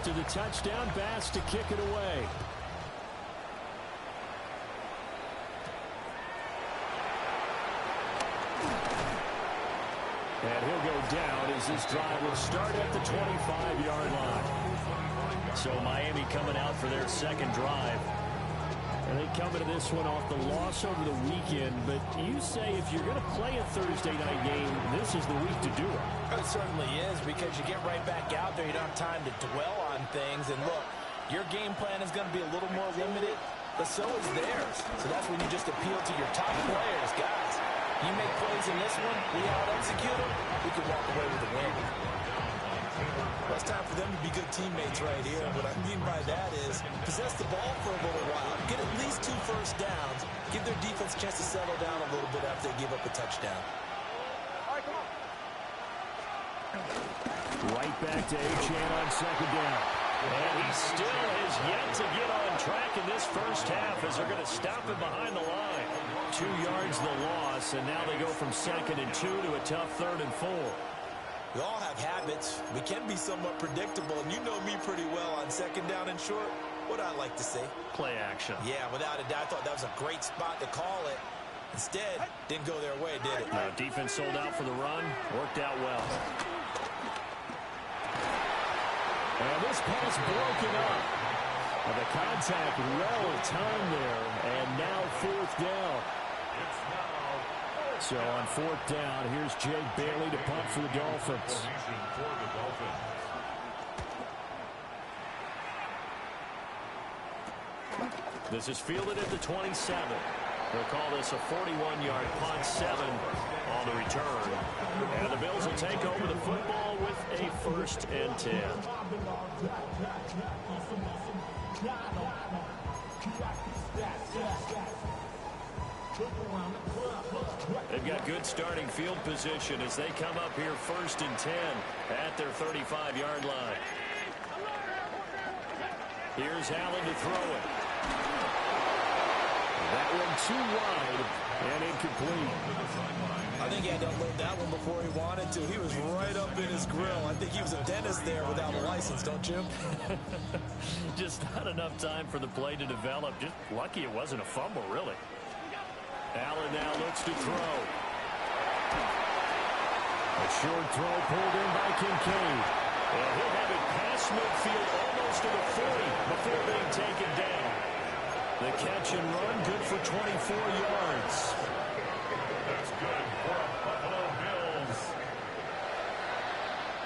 after the touchdown pass to kick it away. And he'll go down as this drive will start at the 25-yard line. So Miami coming out for their second drive. And they come into this one off the loss over the weekend. But you say if you're going to play a Thursday night game, this is the week to do it. It certainly is, because you get right back out there. You don't have time to dwell on things. And look, your game plan is going to be a little more limited, but so is theirs. So that's when you just appeal to your top players. Guys, you make plays in this one, we out-execute them, we can walk away with a win. Well, it's time for them to be good teammates right here. And what I mean by that is possess the ball for a little while, get at least 2 first downs, give their defense a chance to settle down a little bit after they give up a touchdown. Right back to Achane on second down. And he still has yet to get on track in this first half as they're going to stop him behind the line. 2 yards the loss, and now they go from 2nd and 2 to a tough 3rd and 4. We all have habits. We can be somewhat predictable, and you know me pretty well on 2nd down and short. What I like to say? Play action. Yeah, without a doubt, I thought that was a great spot to call it. Instead, didn't go their way, did it? No, defense sold out for the run. Worked out well. And this pass broken up. And the contact well timed there. And now 4th down. So on 4th down, here's Jake Bailey to punt for the Dolphins. This is fielded at the 27. They'll call this a 41-yard punt, 7 on the return. And the Bills will take over the football with a 1st and 10. They've got good starting field position as they come up here 1st and 10 at their 35-yard line. Here's Allen to throw it. That one too wide and incomplete. I think he had to unload that one before he wanted to. He was right up in his grill. I think he was a dentist there without a license, don't you? Just not enough time for the play to develop. Just lucky it wasn't a fumble, really. Allen now looks to throw. A short throw pulled in by Kincaid. And he'll have it past midfield almost to the 40 before being taken down. The catch and run good for 24 yards. That's good for Buffalo Bills.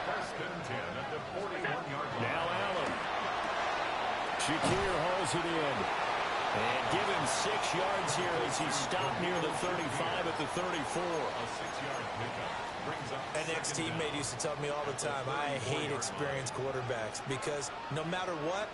1st and 10 at the 41-yard line. Now Allen. Shakir hauls it in. And give him 6 yards here as he stopped near the 35 at the 34. A 6-yard pickup brings up. An ex-teammate used to tell me all the time, I hate experienced quarterbacks because no matter what,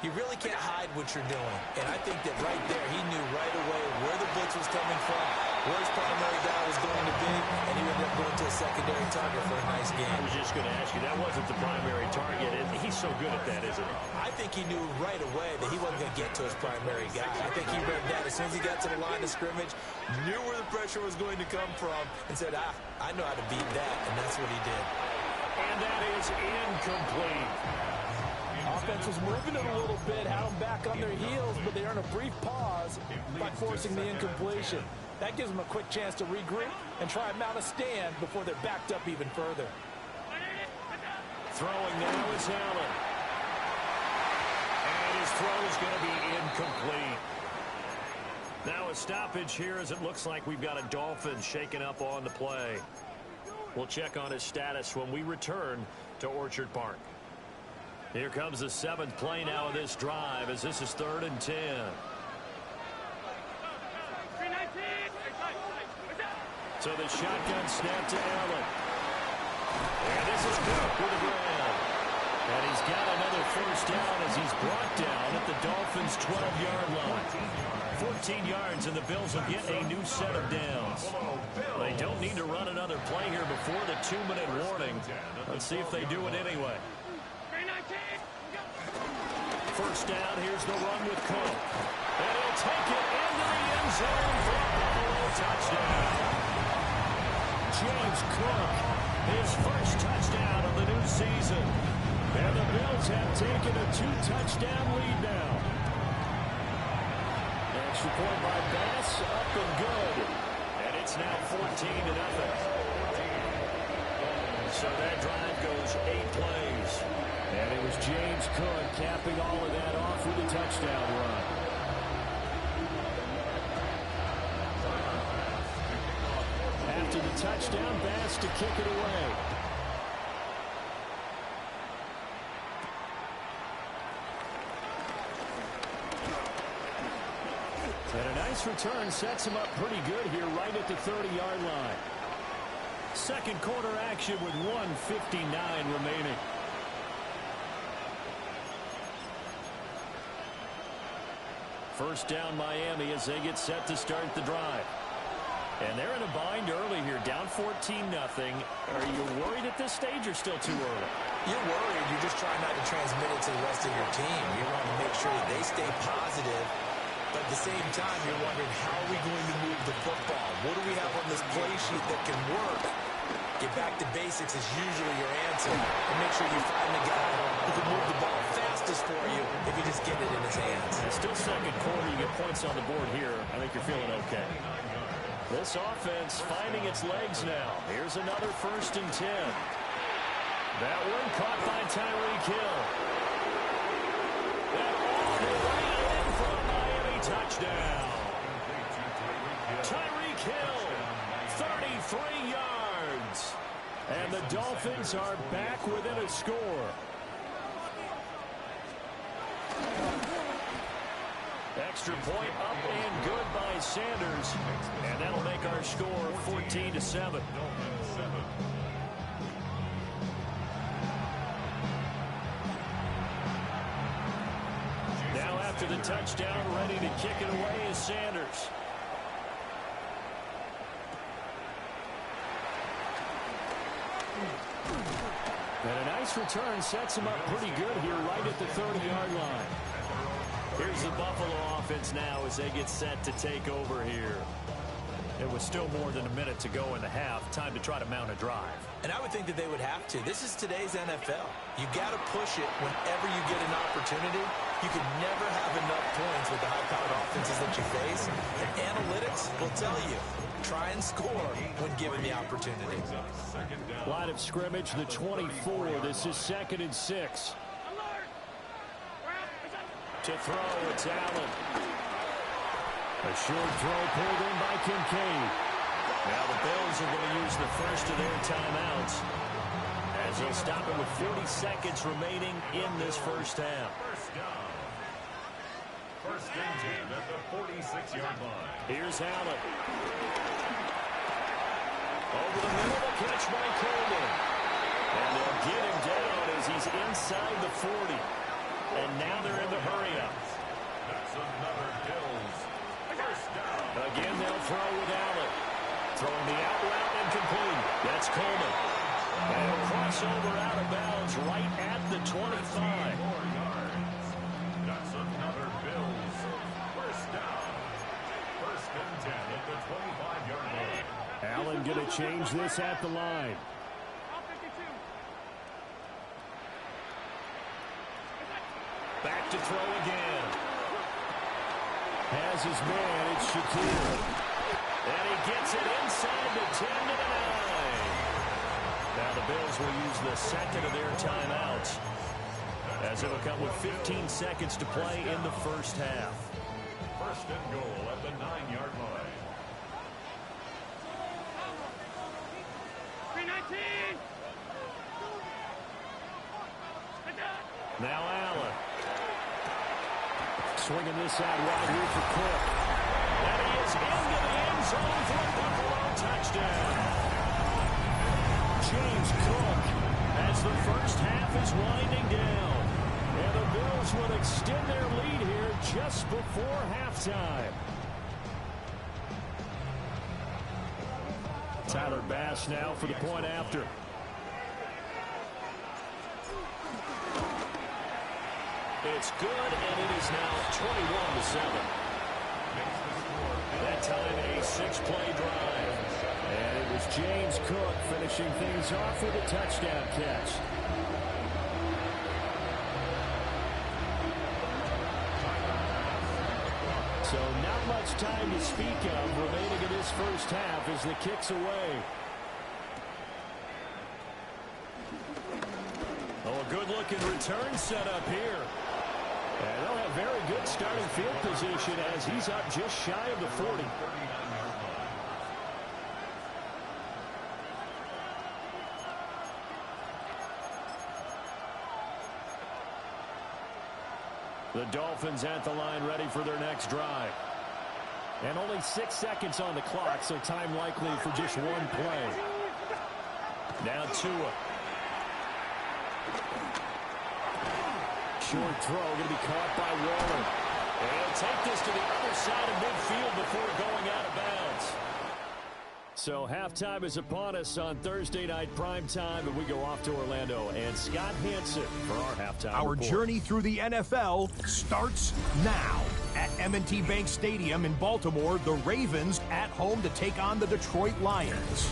you really can't hide what you're doing. And I think that right there, he knew right away where the blitz was coming from, where his primary guy was going to be, and he ended up going to a secondary target for a nice game. I was just going to ask you, that wasn't the primary target. He's so good at that, isn't he? I think he knew right away that he wasn't going to get to his primary guy. I think he read that as soon as he got to the line of scrimmage, knew where the pressure was going to come from, and said, I know how to beat that, and that's what he did. And that is incomplete. Offense was moving it a little bit, had them back on their heels, but they earn a brief pause by forcing the incompletion. That gives them a quick chance to regroup and try and mount a stand before they're backed up even further. Throwing now is Allen. And his throw is going to be incomplete. Now a stoppage here as it looks like we've got a Dolphin shaken up on the play. We'll check on his status when we return to Orchard Park. Here comes the 7th play now of this drive as this is 3rd and 10. So the shotgun snap to Allen. And this is Cook with the ground. And he's got another 1st down as he's brought down at the Dolphins' 12-yard line. 14 yards and the Bills will get a new set of downs. They don't need to run another play here before the 2-minute warning. Let's see if they do it anyway. 1st down, here's the run with Cook. And he'll take it into the end zone for a Buffalo touchdown. James Cook, his 1st touchdown of the new season. And the Bills Dolphins have taken a 2-touchdown lead now. Extra point by Bass, up and good. And it's now 14-0. So that drive goes 8 plays. And it was James Cook capping all of that off with a touchdown run. After the touchdown, Bass to kick it away. And a nice return sets him up pretty good here right at the 30-yard line. Second quarter action with 1:59 remaining. First down Miami as they get set to start the drive. And they're in a bind early here, down 14-0. Are you worried at this stage or still too early? You're worried. You're just trying not to transmit it to the rest of your team. You want to make sure that they stay positive. But at the same time, you're wondering, how are we going to move the football? What do we have on this play sheet that can work? Get back to basics is usually your answer. And make sure you find the guy who can move the ball fastest for you if you just get it in his hands. It's still second quarter. You get points on the board here. I think you're feeling okay. This offense finding its legs now. Here's another 1st and 10. That one caught by Tyreek Hill. And all the way in for a Miami touchdown. Tyreek Hill, 33 yards. And the Dolphins are back within a score. Extra point up and good by Sanders. And that'll make our score 14-7. Now after the touchdown, ready to kick it away is Sanders. And a nice return sets him up pretty good here right at the 30-yard line. Here's the Buffalo offense now as they get set to take over here. It was still more than a minute to go in the half. Time to try to mount a drive. And I would think that they would have to. This is today's NFL. You got to push it whenever you get an opportunity. You can never have enough points with the high-powered offenses that you face. And analytics will tell you, try and score when given the opportunity. Line of scrimmage, the 24. This is 2nd and 6. To throw, it's Allen. A short throw pulled in by Kincaid. Now the Bills are going to use the first of their timeouts as they'll stop it with 40 seconds remaining in this first half. First and 10 at the 46-yard line. Here's Allen. Over the middle, the catch by Coleman. And they'll get him down as he's inside the 40. And now they're in the hurry-up. That's another Bills. First down. Again, they'll throw with Allen. Throwing the out route incomplete. That's Coleman. And a crossover out of bounds right at the 25. 4 yards. That's another Bills. First down. First and 10 at the 25-yard line. Allen going to change this at the line. Back to throw again. Has his man, it's Shakir. And he gets it inside the 10 to the 9. Now the Bills will use the second of their timeouts as it will come with 15 seconds to play in the first half. First and goal at the 9-yard line. 319. Now Allen. Swinging this out wide here for Cook. And he is into the end zone for a Buffalo touchdown. James Cook as the first half is winding down. And the Bills will extend their lead here just before halftime. Tyler Bass now for the point after. It's good, and it is now 21-7. That time a 6-play drive. And it was James Cook finishing things off with a touchdown catch. So not much time to speak of remaining in this first half as the kick's away. Oh, a good-looking return set up here. And they'll have very good starting field position as he's up just shy of the 40. The Dolphins at the line ready for their next drive. And only 6 seconds on the clock, so time likely for just one play. Now Tua. Short throw going to be caught by Waller. And he'll take this to the other side of midfield before going out of bounds. So halftime is upon us on Thursday night primetime, and we go off to Orlando. And Scott Hanson for our halftime Our report. journey through the NFL starts now. At M&T Bank Stadium in Baltimore, the Ravens at home to take on the Detroit Lions.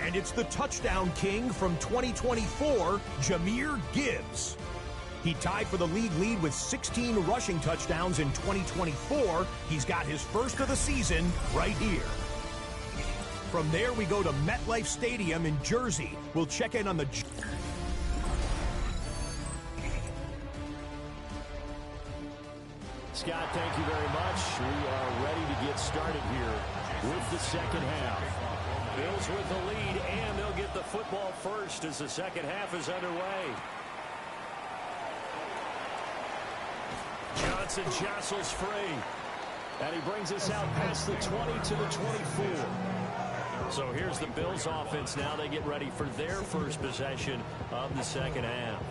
And it's the touchdown king from 2024, Jahmyr Gibbs. He tied for the league lead with 16 rushing touchdowns in 2024. He's got his first of the season right here. From there, we go to MetLife Stadium in Jersey. We'll check in on the... Scott, thank you very much. We are ready to get started here with the second half. Bills with the lead, and they'll get the football first as the second half is underway. Johnson jostles free, and he brings us out past the 20 to the 24. So here's the Bills offense now. They get ready for their first possession of the second half.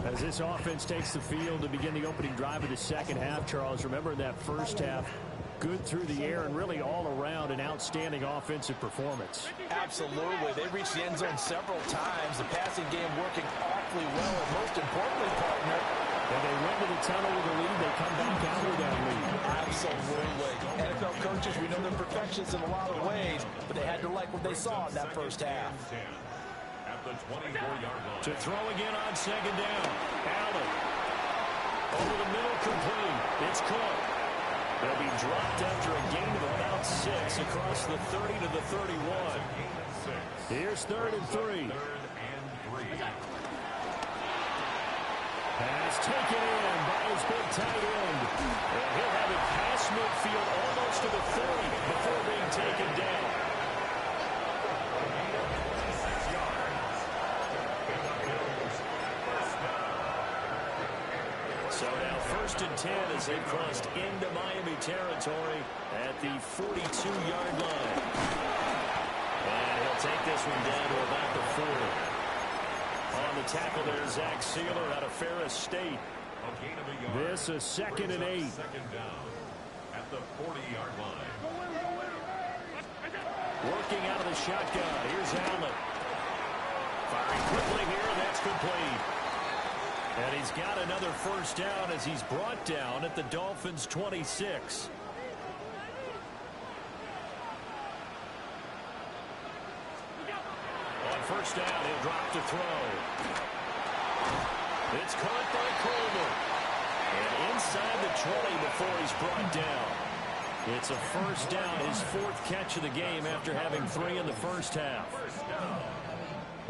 As this offense takes the field to begin the opening drive of the second half, Charles, remember in that first half, good through the air and really all around an outstanding offensive performance. Absolutely. They reached the end zone several times. The passing game working awfully well. And most importantly, partner, when they went to the tunnel with a lead, they come back out with that lead. Absolutely. NFL coaches, we know they're perfectionists in a lot of ways, but they had to like what they saw in that first half. At the 24-yard line. To throw again on second down. Allen. Over the middle, complete. It's Cook. They'll be dropped after a gain of about 6 across the 30 to the 31. Here's 3rd and 3. Pass taken in by his big tight end. And he'll have it past midfield almost to the 30 before being taken down. So now 1st and 10 as they've crossed into Miami territory at the 42-yard line. And he'll take this one down to about the 40. On the tackle there, Zach Sealer out of Ferris State. This is 2nd and 8. Second down at the 40-yard line. Working out of the shotgun. Here's Allen. Firing quickly here, and that's complete. And he's got another first down as he's brought down at the Dolphins' 26. On first down, he'll drop to throw. It's caught by Coleman. And inside the 20 before he's brought down. It's a first down, his 4th catch of the game after having 3 in the first half.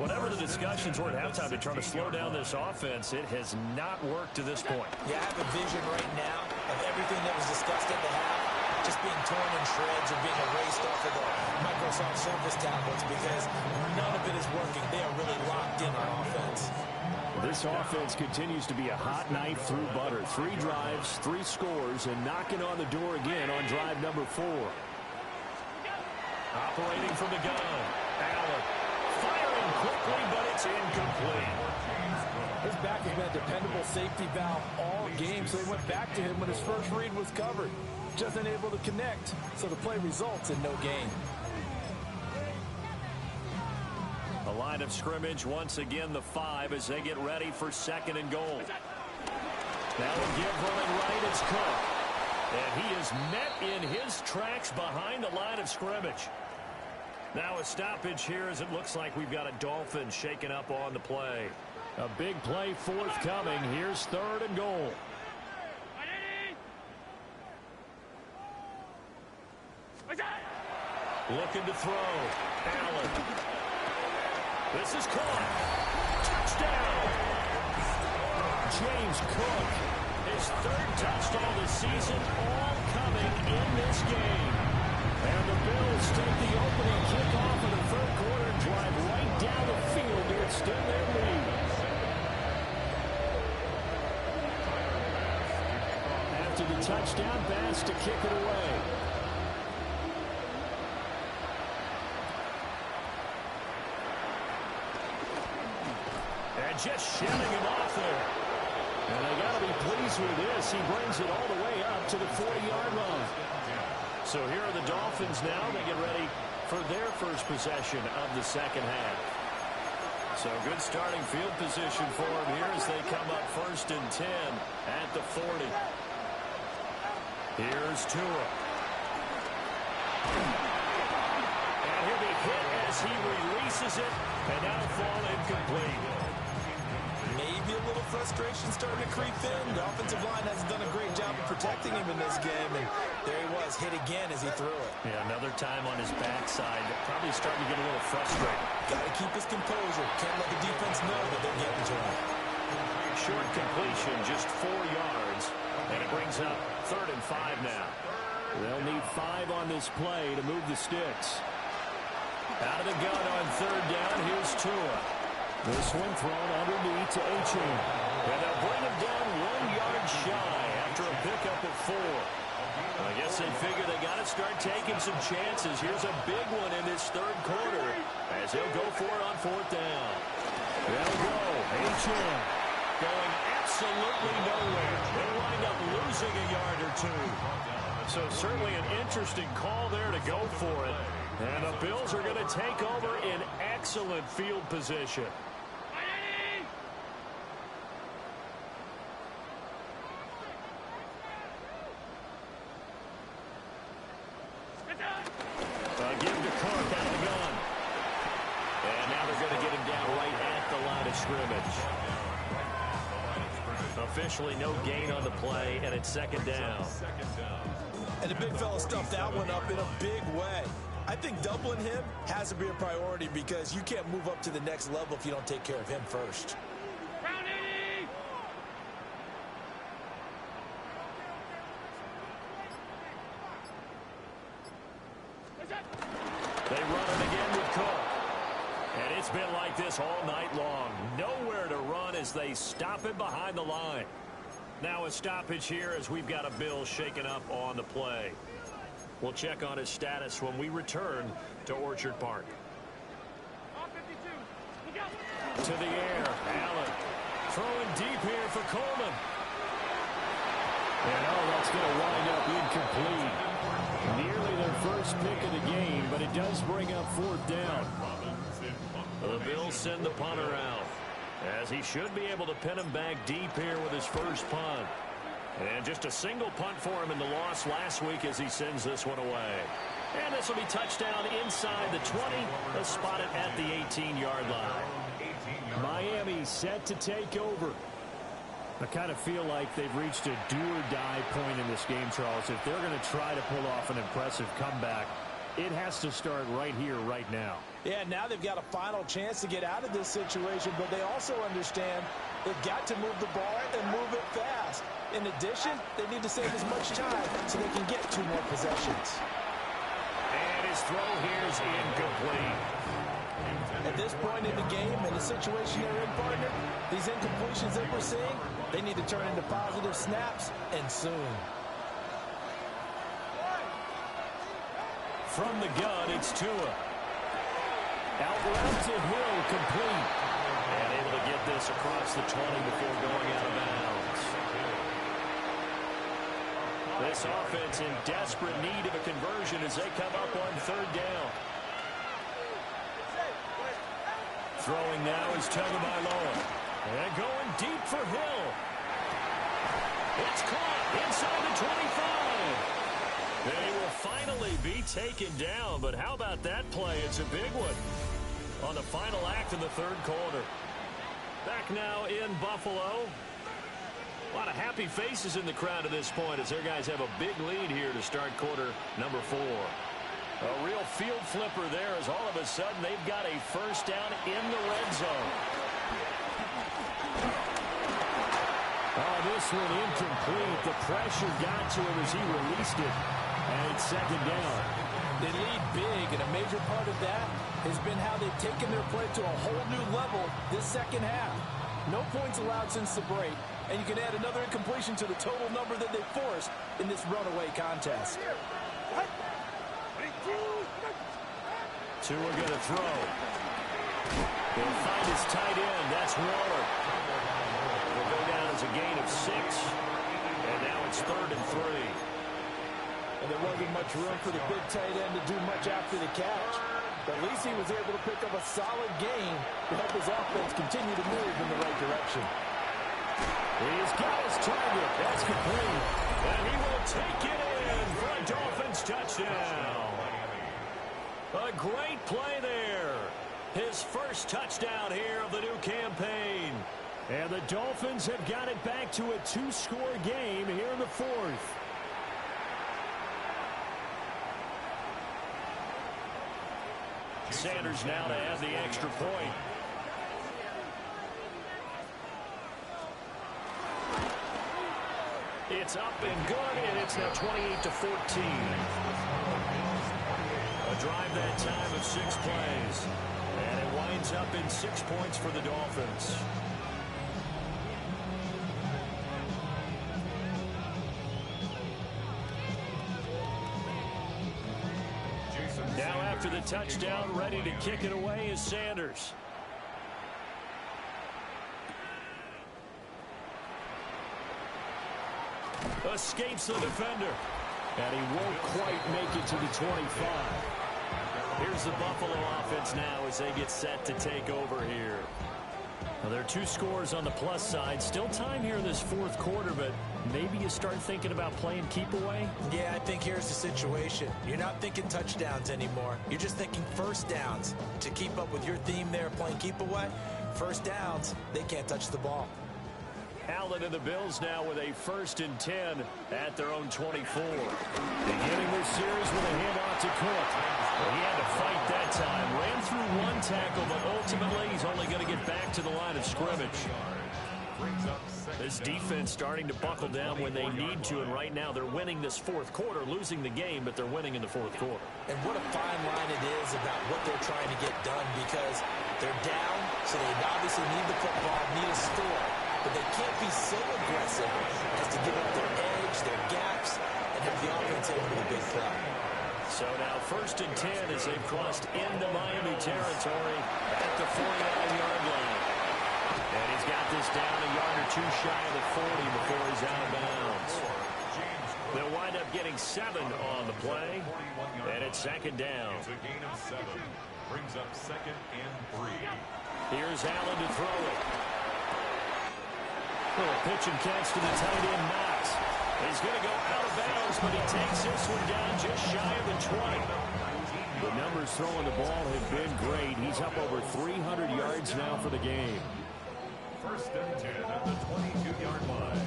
Whatever the discussions were at halftime to try to slow down this offense, it has not worked to this point. Yeah, I have a vision right now of everything that was discussed at the half just being torn in shreds or being erased off of the Microsoft Surface tablets because none of it is working. They are really locked in on offense. This offense continues to be a hot knife through butter. 3 drives, 3 scores, and knocking on the door again on drive number 4. Operating from the gun, Allen. Firing quickly, but it's incomplete. His back has been a dependable safety valve all game, so they went back to him when his first read was covered. Just unable to connect, so the play results in no gain. The line of scrimmage, once again, the 5 as they get ready for 2nd and goal. Now a give running right, it's Cook. And he is met in his tracks behind the line of scrimmage. Now a stoppage here as it looks like we've got a Dolphin shaken up on the play. A big play forthcoming. Here's 3rd and goal. Looking to throw. Allen. This is caught. Touchdown. James Cook. His third touchdown this season, all coming in this game. And the Bills take the opening kickoff of the third quarter and drive right down the field to extend their lead. After the touchdown, Bass to kick it away. And just shedding him off there. And they got to be pleased with this. He brings it all the way up to the 40-yard line. So here are the Dolphins now. They get ready for their first possession of the second half. So good starting field position for them here as they come up 1st and 10 at the 40. Here's Tua. And he'll be hit as he releases it, and that'll fall incomplete. Maybe a little frustration starting to creep in. The offensive line hasn't done a great job of protecting him in this game, and there he was, hit again as he threw it. Yeah, another time on his backside. Probably starting to get a little frustrated. Got to keep his composure. Can't let the defense know that they're getting to him. Short completion, just 4 yards, and it brings up 3rd and 5 now. They'll need 5 on this play to move the sticks. Out of the gun on 3rd down, here's Tua. This one thrown underneath to Achane. And they'll bring him down 1 yard shy after a pickup of 4. I guess they figure they got to start taking some chances. Here's a big one in this third quarter as he'll go for it on 4th down. They'll go. Achane going absolutely nowhere. They'll wind up losing a yard or 2. So certainly an interesting call there to go for it. And the Bills are going to take over in excellent field position. Give to Cook out of the gun. And now they're going to get him down right at the line of scrimmage. Officially no gain on the play, and it's 2nd down. And the big fella stuffed that one up in a big way. I think doubling him has to be a priority because you can't move up to the next level if you don't take care of him first. They run it again with Cook. And it's been like this all night long. Nowhere to run as they stop him behind the line. Now a stoppage here as we've got a Bill shaken up on the play. We'll check on his status when we return to Orchard Park. To the air, Allen throwing deep here for Coleman. And that's going to wind up incomplete. Nearly their first pick of the game, but it does bring up 4th down. The Bills send the punter out, as he should be able to pin him back deep here with his first punt. And just a single punt for him in the loss last week as he sends this one away. And this will be touchdown inside the 20. They'll spot it at the 18-yard line. Miami set to take over. I kind of feel like they've reached a do-or-die point in this game, Charles. If they're going to try to pull off an impressive comeback, it has to start right here, right now. Yeah, now they've got a final chance to get out of this situation, but they also understand they've got to move the ball and move it fast. In addition, they need to save as much time so they can get 2 more possessions. And his throw here is incomplete. At this point in the game, in the situation they're in, partner, these incompletions that we're seeing, they need to turn into positive snaps, and soon. From the gun, it's Tua. Out route to Hill, complete. And able to get this across the 20 before going out of bounds. This offense in desperate need of a conversion as they come up on 3rd down. Throwing now is Tagovailoa. And going deep for Hill. It's caught inside the 25. They will finally be taken down, but how about that play? It's a big one on the final act of the third quarter. Back now in Buffalo. A lot of happy faces in the crowd at this point as their guys have a big lead here to start quarter number 4. A real field flipper there as all of a sudden they've got a first down in the red zone. Oh, this one incomplete. The pressure got to him as he released it. And it's second down. They lead big, and a major part of that has been how they've taken their play to a whole new level this second half. No points allowed since the break, and you can add another incompletion to the total number that they forced in this runaway contest. Tua going to throw. He'll find his tight end. That's Waller. Will go down as a gain of 6. And now it's 3rd and 3. And there wasn't much room for the big tight end to do much after the catch. But at least he was able to pick up a solid gain to help his offense continue to move in the right direction. He's got his target. That's complete. And he will take it in for a Dolphins touchdown. A great play there. His first touchdown here of the new campaign. And the Dolphins have got it back to a 2-score game here in the 4th. Sanders now to add the extra point. It's up and good, and it's now 28-14. A drive that time of 6 plays. And it winds up in 6 points for the Dolphins. Now after the touchdown, ready to kick it away is Sanders. Escapes the defender. And he won't quite make it to the 25. Here's the Buffalo offense now as they get set to take over here. Now, there are 2 scores on the plus side. Still time here in this 4th quarter, but maybe you start thinking about playing keep away? Yeah, I think here's the situation. You're not thinking touchdowns anymore. You're just thinking first downs. To keep up with your theme there, playing keep away, first downs, they can't touch the ball. Allen and the Bills now with a 1st and 10 at their own 24. Beginning this series with a handoff to Cook. He had to fight that time. Ran through 1 tackle, but ultimately he's only going to get back to the line of scrimmage. This defense starting to buckle down when they need to, and right now they're winning this 4th quarter, losing the game, but they're winning in the 4th quarter. And what a fine line it is about what they're trying to get done, because they're down, so they obviously need the football, need a score. But they can't be so aggressive as to give up their edge, their gaps, and have the offense able to big play. So now 1st and 10 as they've crossed into Miami territory at the 49-yard line. And he's got this down a yard or 2 shy of the 40 before he's out of bounds. They'll wind up getting 7 on the play, and it's 2nd down. It's a gain of 7. Brings up 2nd and 3. Here's Allen to throw it. Little pitch and catch to the tight end, Knox. He's going to go out of bounds, but he takes this one down just shy of the 20. The numbers throwing the ball have been great. He's up over 300 yards now for the game. 1st and 10 at the 22-yard line.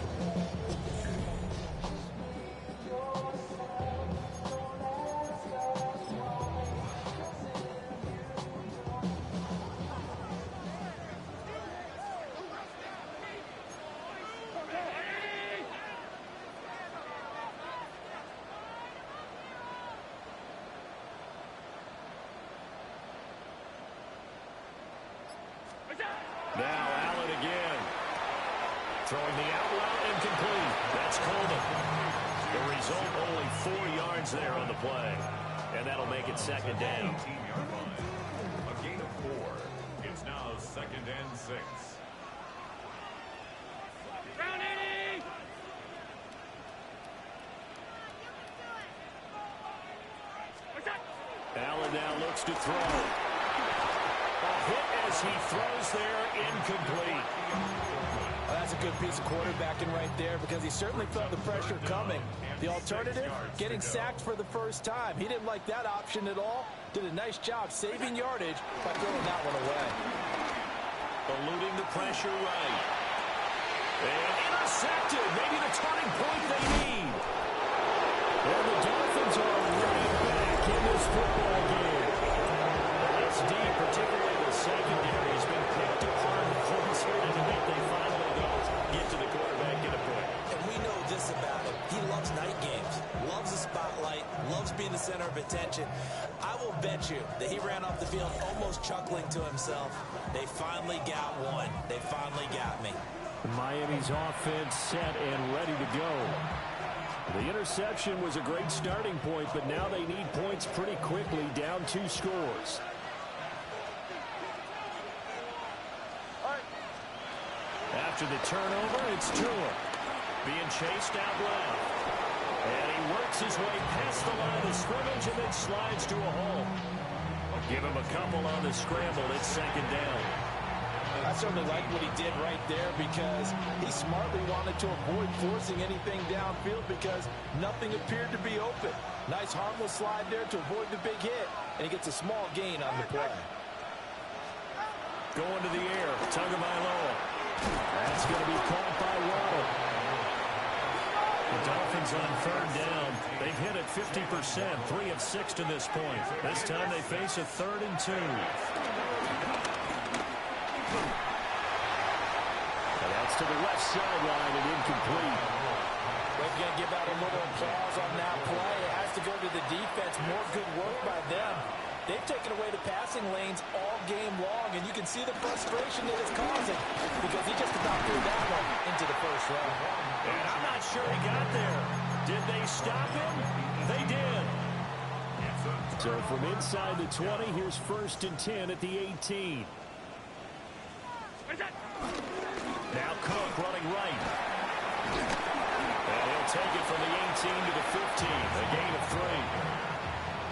Now Allen again. Throwing the out route incomplete. That's Coleman. The result, only 4 yards there on the play. And that'll make it 2nd down. 18-yard line. A gain of 4. It's now 2nd and 6. Allen now looks to throw. A hit as he throws there, incomplete. Well, that's a good piece of quarterbacking right there, because he certainly felt the pressure coming. The alternative, getting sacked for the first time. He didn't like that option at all. Did a nice job saving yardage by throwing that one away. Eluding the pressure right. And intercepted. Maybe the turning point they need. And the Dolphins are right back in the this football game. This deep, particularly the secondary, has been picked apart for this here tonight. They finally get to the quarterback in a point. And we know this about him. He loves night games, loves the spotlight, loves being the center of attention. I will bet you that he ran off the field almost chuckling to himself. They finally got one. They finally got me. Miami's offense set and ready to go. The interception was a great starting point, but now they need points pretty quickly, down 2 scores. After the turnover, it's Tua being chased out left. And he works his way past the line of scrimmage and then slides to a hole. Give him a couple on the scramble. It's second down. I certainly like what he did right there because he smartly wanted to avoid forcing anything downfield because nothing appeared to be open. Nice harmless slide there to avoid the big hit, and he gets a small gain on the play. Going to the air, Tagovailoa. That's going to be caught by Waddle. The Dolphins on third down. They've hit it 50%, 3 of 6 to this point. This time they face a 3rd and 2. And that's to the left sideline and incomplete. We're going to give out a little applause on that play. It has to go to the defense. More good work by them. They've taken away the passing lanes all game long, and you can see the frustration that it's causing because he just about threw that one into the first round. And I'm not sure he got there. Did they stop him? They did. So from inside the 20, here's 1st and 10 at the 18. Now Cook running right. And he'll take it from the 18 to the 15, a gain of 3.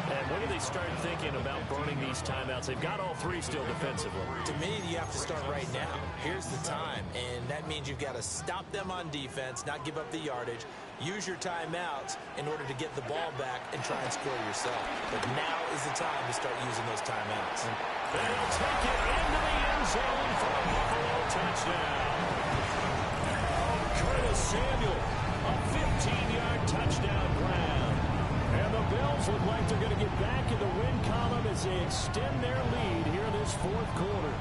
And when do they start thinking about burning these timeouts? They've got all 3 still defensively. To me, you have to start right now. Here's the time, and that means you've got to stop them on defense, not give up the yardage, use your timeouts in order to get the ball back and try and score yourself. But now is the time to start using those timeouts. And he'll take it into the end zone for a Buffalo touchdown. Curtis Samuel, a 15-yard touchdown grab. And the Bills look like they're going to get back in the win column as they extend their lead here in this 4th quarter.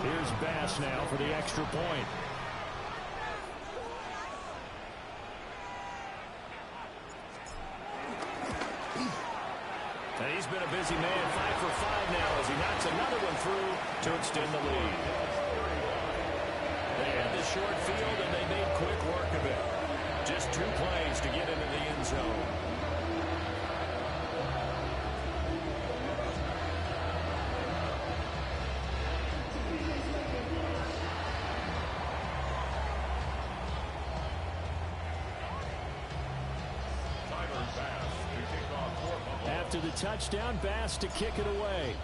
Here's Bass now for the extra point. And he's been a busy man, 5 for 5 now as he knocks another one through to extend the lead. They had the short field and they made quick work of it. Just 2 plays to get into the end zone. After the touchdown, Bass to kick it away.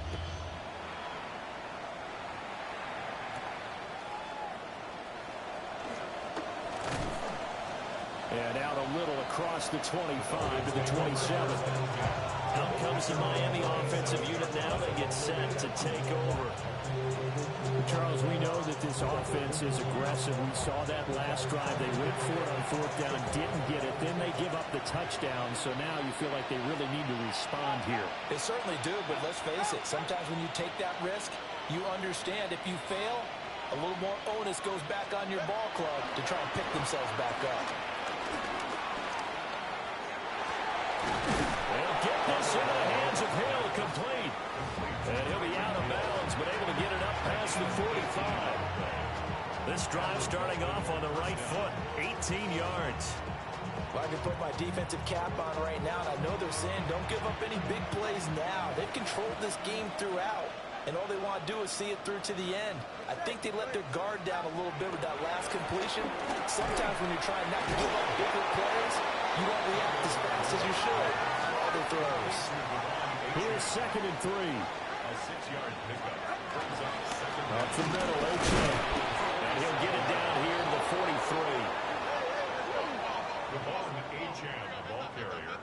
And out a little across the 25 to the 27. Out comes the Miami offensive unit now. They get set to take over. Charles, we know that this offense is aggressive. We saw that last drive. They went for it on 4th down, didn't get it. Then they give up the touchdown. So now you feel like they really need to respond here. They certainly do, but let's face it. Sometimes when you take that risk, you understand if you fail, a little more onus goes back on your ball club to try and pick themselves back up. They'll get this into the hands of Hill, complete. And he'll be out of bounds, but able to get it up past the 45. This drive starting off on the right foot, 18 yards. Well, I can put my defensive cap on right now, and I know they're saying don't give up any big plays now. They've controlled this game throughout, and all they want to do is see it through to the end. I think they let their guard down a little bit with that last completion. Sometimes when you're trying not to give up bigger plays, you don't react as fast as you should on all their throws. Here's 2nd and 3. A 6-yard pickup brings up 2nd. Up the middle, Ocho. And he'll get it down here to the 43. The ball in Achane, the ball carrier.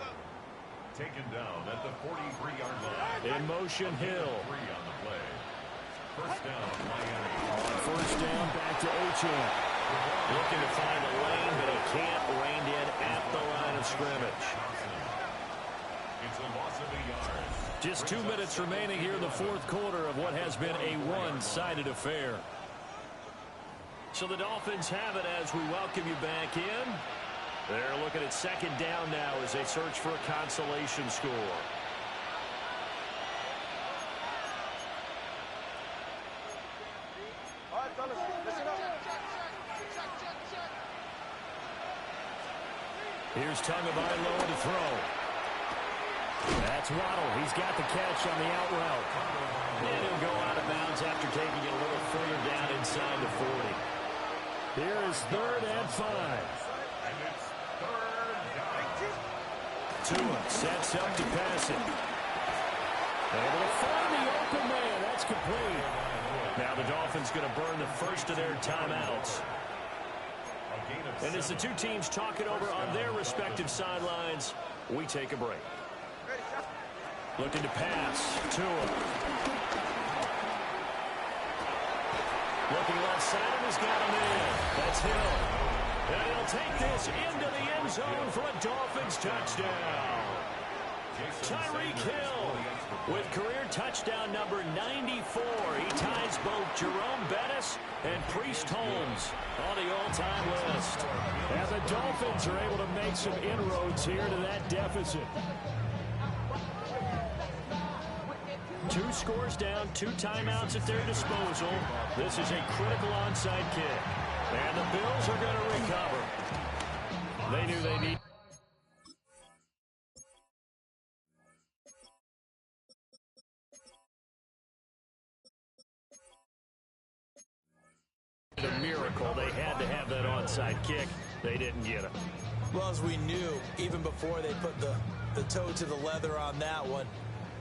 Taken down at the 43-yard line. In motion, Hill. 3 on the play. First down, Miami. First down, back to Achane. Looking to find a lane, but he can't. Reined in at the line of scrimmage. It's a loss of a yard. Just 2 minutes remaining here in the fourth quarter of what has been a one-sided affair. So the Dolphins have it as we welcome you back in. They're looking at second down now as they search for a consolation score. Here's Tagovailoa to throw. That's Waddle. He's got the catch on the out route. And he'll go out of bounds after taking it a little further down inside the 40. Here is 3rd and 5. And it's 3rd down. Tua sets up to pass it. Able to find the open man. That's complete. Now the Dolphins going to burn the first of their timeouts. And as the two teams talk it over on their respective sidelines, we take a break. Looking to pass. Tua. Looking left side, and he's got him in. That's Hill. And he'll take this into the end zone for a Dolphins touchdown. Tyreek Hill with career touchdown number 94. He ties both Jerome Bettis and Priest Holmes on the all-time list. And the Dolphins are able to make some inroads here to that deficit. 2 scores down, 2 timeouts at their disposal. This is a critical onside kick. And the Bills are going to recover. They knew they needed a miracle. They had to have that onside kick. They didn't get it. Well, as we knew, even before they put the toe to the leather on that one,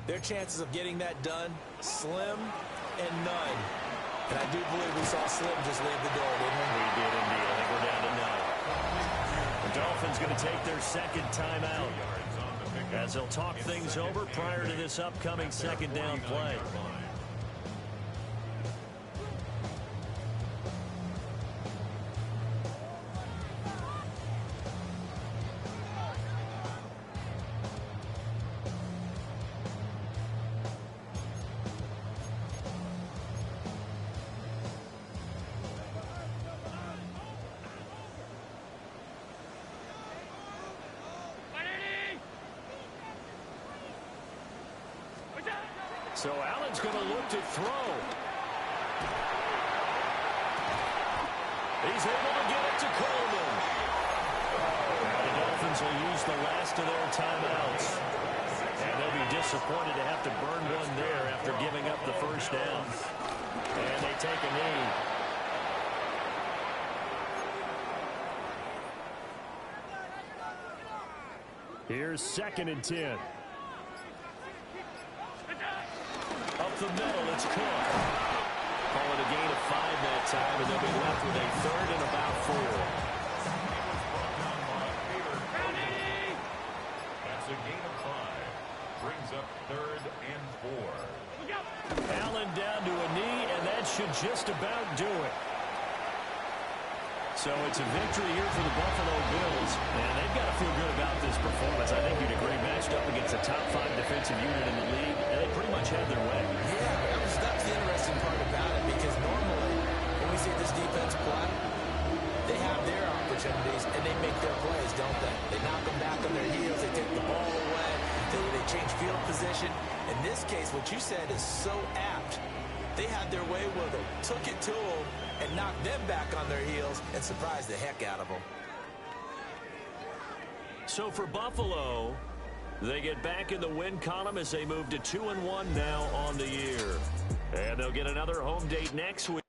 their chances of getting that done, slim and none. And I do believe we saw Slim just leave the door, didn't we? We did indeed. I think we're down to 9. The Dolphins going to take their second timeout as they'll talk things over prior to this upcoming second down play. So Allen's going to look to throw. He's able to get it to Coleman. Now the Dolphins will use the last of their timeouts. And they'll be disappointed to have to burn one there after giving up the first down. And they take a knee. Here's 2nd and 10. Up the middle, it's Cook. Call it a gain of 5 that time, and they'll be left with a 3rd and about 4. That's a gain of 5. Brings up 3rd and 4. Allen down to a knee, and that should just about do it. So it's a victory here for the Buffalo Bills, and they've got to feel good about this performance. I think you'd agree, matched up against a top 5 defensive unit in the league, and they pretty much had their way. Yeah, that's the interesting part about it, because normally when we see this defense play, they have their opportunities, and they make their plays, don't they? They knock them back on their heels, they take the ball away, they change field position. In this case, what you said is so apt. They had their way with them, took it to them, and knocked them back on their heels and surprised the heck out of them. So for Buffalo, they get back in the win column as they move to 2-1 now on the year. And they'll get another home date next week.